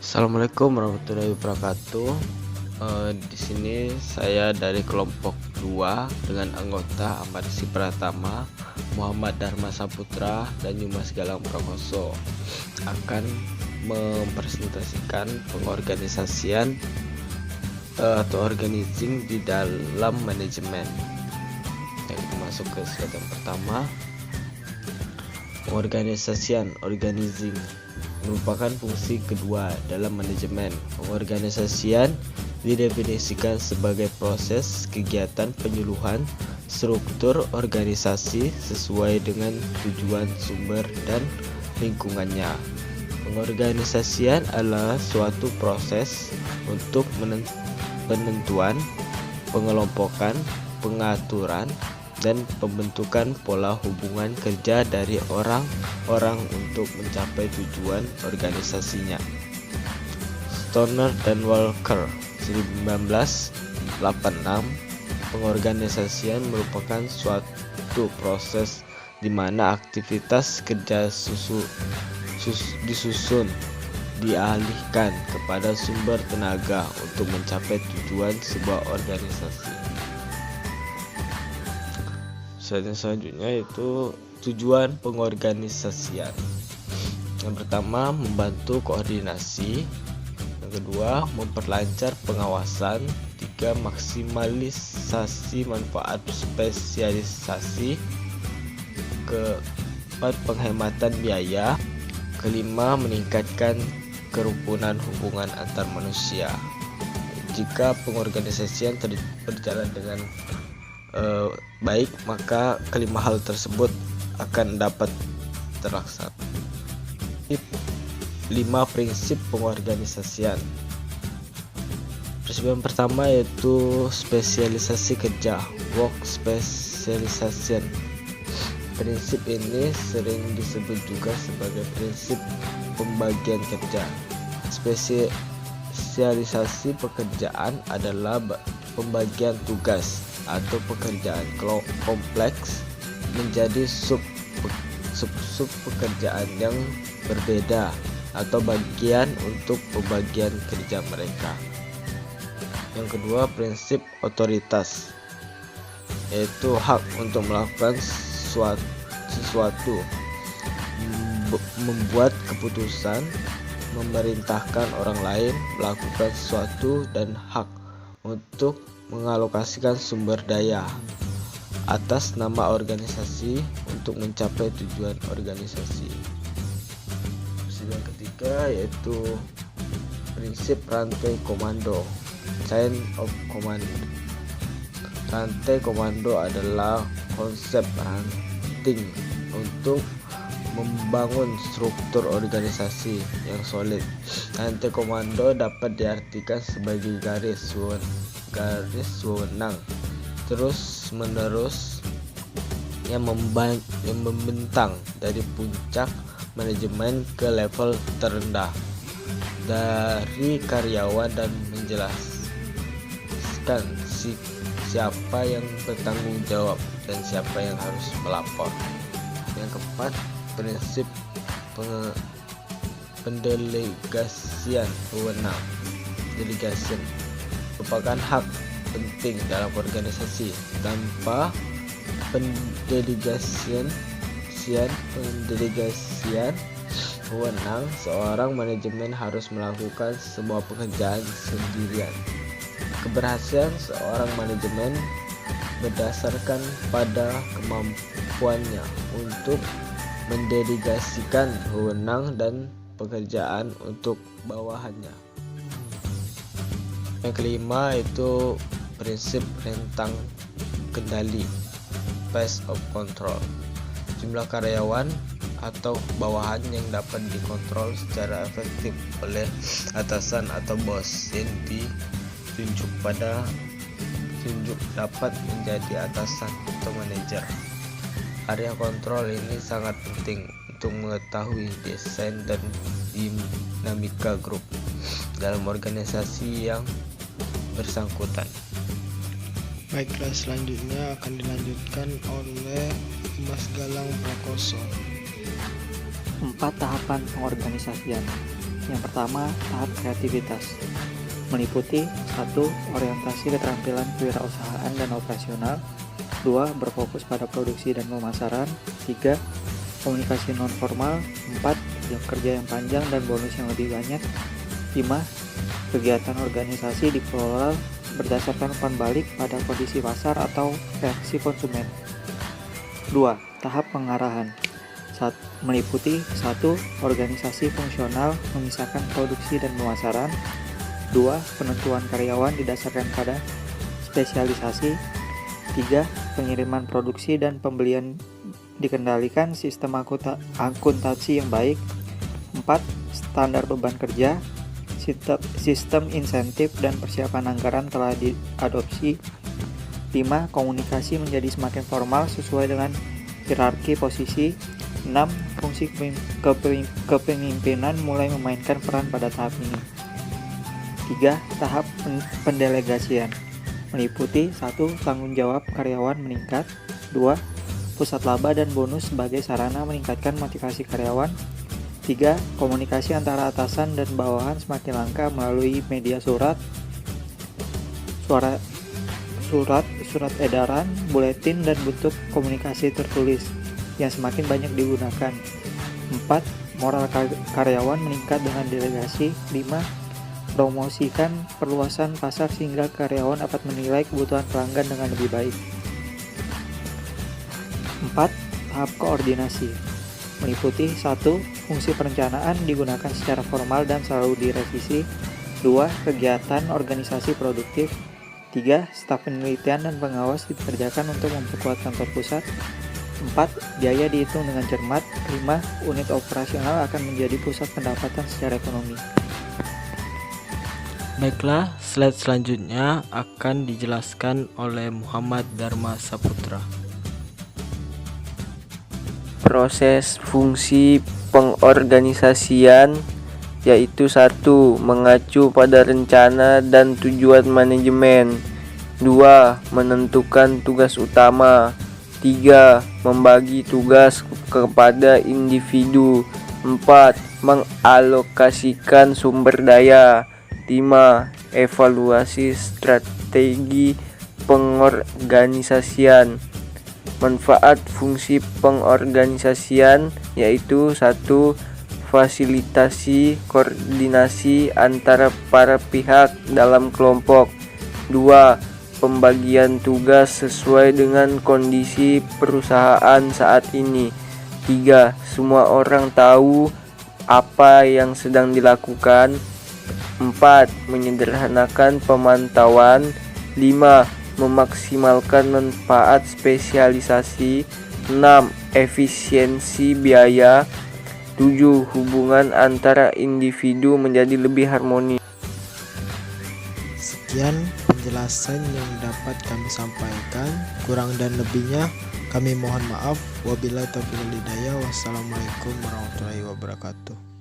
Assalamualaikum warahmatullahi wabarakatuh. Di sini saya dari kelompok 2 dengan anggota Ahmad Si Pratama, Muhammad Dharma Saputra, dan Yumas Galang Prakoso akan mempresentasikan pengorganisasian atau organizing di dalam manajemen. Jadi masuk ke slide yang pertama. Pengorganisasian organizing merupakan fungsi kedua dalam manajemen. Pengorganisasian didefinisikan sebagai proses kegiatan penyuluhan struktur organisasi sesuai dengan tujuan sumber dan lingkungannya. Pengorganisasian adalah suatu proses untuk penentuan, pengelompokan, pengaturan, dan pembentukan pola hubungan kerja dari orang-orang untuk mencapai tujuan organisasinya. Stoner dan Walker 1986. Pengorganisasian merupakan suatu proses di mana aktivitas kerja disusun dialihkan kepada sumber tenaga untuk mencapai tujuan sebuah organisasi. Selanjutnya yaitu tujuan pengorganisasian. Yang pertama, membantu koordinasi. Yang kedua, memperlancar pengawasan. Tiga, maksimalisasi manfaat spesialisasi. Keempat, penghematan biaya. Kelima, meningkatkan kerukunan hubungan antar manusia. Jika pengorganisasian berjalan dengan baik, maka kelima hal tersebut akan dapat terlaksana. 5 prinsip pengorganisasian. Prinsip yang pertama yaitu spesialisasi kerja, work specialization. Prinsip ini sering disebut juga sebagai prinsip pembagian kerja. Spesialisasi pekerjaan adalah pembagian tugas atau pekerjaan kompleks menjadi sub pekerjaan yang berbeda atau bagian untuk pembagian kerja mereka. Yang kedua, prinsip otoritas, yaitu hak untuk melakukan sesuatu, membuat keputusan, memerintahkan orang lain melakukan sesuatu, dan hak untuk mengalokasikan sumber daya atas nama organisasi untuk mencapai tujuan organisasi. Prinsip yang ketiga yaitu prinsip rantai komando, chain of command. Rantai komando adalah konsep ranting untuk membangun struktur organisasi yang solid. Rantai komando dapat diartikan sebagai garis wewenang terus menerus yang membentang dari puncak manajemen ke level terendah dari karyawan dan menjelaskan siapa yang bertanggung jawab dan siapa yang harus melapor. Yang keempat, prinsip pendelegasian wewenang. Delegation merupakan hak penting dalam organisasi. Tanpa pendelegasian wewenang, seorang manajemen harus melakukan semua pekerjaan sendirian. Keberhasilan seorang manajemen berdasarkan pada kemampuannya untuk mendelegasikan wewenang dan pekerjaan untuk bawahannya. Yang kelima itu prinsip rentang kendali, space of control. Jumlah karyawan atau bawahan yang dapat dikontrol secara efektif oleh atasan atau bos yang ditunjuk dapat menjadi atasan atau manajer. Area kontrol ini sangat penting untuk mengetahui desain dan dinamika grup dalam organisasi yang bersangkutan. Baiklah, selanjutnya akan dilanjutkan oleh Mas Galang Prakoso. 4 tahapan pengorganisasian. Yang pertama, tahap kreativitas. Meliputi 1. Orientasi keterampilan kewirausahaan dan operasional. 2. Berfokus pada produksi dan pemasaran. 3. Komunikasi non-formal. 4. Jam kerja yang panjang dan bonus yang lebih banyak. 5. Kegiatan organisasi dikelola berdasarkan umpan balik pada kondisi pasar atau reaksi konsumen. 2. Tahap pengarahan. Meliputi 1. Organisasi fungsional memisahkan produksi dan pemasaran. 2. Penentuan karyawan didasarkan pada spesialisasi. 3. Pengiriman produksi dan pembelian dikendalikan sistem akuntansi yang baik. 4. Standar beban kerja. Sistem insentif dan persiapan anggaran telah diadopsi. 5. Komunikasi menjadi semakin formal sesuai dengan hierarki posisi. 6. Fungsi kepemimpinan mulai memainkan peran pada tahap ini. 3. Tahap pendelegasian. Meliputi 1. Tanggung jawab karyawan meningkat. 2. Pusat laba dan bonus sebagai sarana meningkatkan motivasi karyawan. 3. Komunikasi antara atasan dan bawahan semakin langka melalui media surat edaran, buletin, dan bentuk komunikasi tertulis yang semakin banyak digunakan. 4. Moral karyawan meningkat dengan delegasi. 5. Promosikan perluasan pasar sehingga karyawan dapat menilai kebutuhan pelanggan dengan lebih baik. 4. Tahap koordinasi. Meliputi 1. Fungsi perencanaan digunakan secara formal dan selalu direvisi. 2. Kegiatan organisasi produktif. 3. Staf penelitian dan pengawas dikerjakan untuk memperkuat kantor pusat. 4. Biaya dihitung dengan cermat. 5. Unit operasional akan menjadi pusat pendapatan secara ekonomi. Baiklah, slide selanjutnya akan dijelaskan oleh Muhammad Dharma Saputra. Proses fungsi pengorganisasian yaitu 1. Mengacu pada rencana dan tujuan manajemen. 2. Menentukan tugas utama. 3. Membagi tugas kepada individu. 4. Mengalokasikan sumber daya. 5. Evaluasi strategi pengorganisasian. Manfaat fungsi pengorganisasian yaitu 1. Fasilitasi koordinasi antara para pihak dalam kelompok. 2. Pembagian tugas sesuai dengan kondisi perusahaan saat ini. 3. Semua orang tahu apa yang sedang dilakukan. 4. Menyederhanakan pemantauan. 5. Memaksimalkan manfaat spesialisasi. 6. Efisiensi biaya. 7. Hubungan antara individu menjadi lebih harmonis. Sekian penjelasan yang dapat kami sampaikan. Kurang dan lebihnya kami mohon maaf. Wabillahi taufiq wal hidayah. Wassalamualaikum warahmatullahi wabarakatuh.